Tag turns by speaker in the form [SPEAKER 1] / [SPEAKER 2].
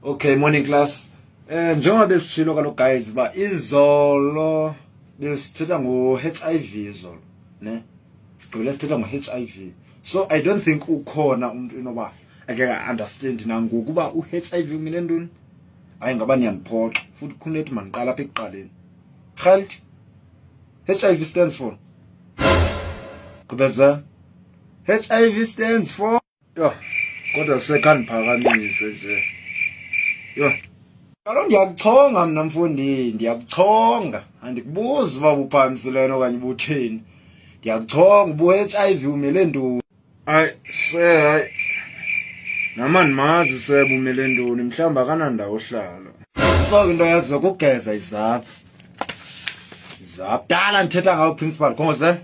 [SPEAKER 1] Okay, morning class. Njengoba besitshilo kaloku guys ba izolo besithetha ngo-HIV izolo, ne? Sigqibile sithetha ngo-HIV. So I don't think ukhona umuntu inoba ake understand nangoku uba u-HIV umile ntoni. Hayi ngaba niyandiphoxa futhi kunethi maniqala apha ekuqaleni. Khalt HIV stands for Kubeza. HIV stands for yo kodwa sekaniphakamise nje. Yo. Kaloku ndiyakuchonga mina mfundi, ndiyakuchonga. Andikubuzi uba uphakamiselene okanye ubutheni. Ndiyakuchonga ubu-HIV umele ntoni. Hayi hayi. Namani mazi sebe umele ntoni, mhlawumbi akanandawo ohlala. So into yazo kugeza izapha. Izapha. Dala ndithetha ngawo principal. Khongozela.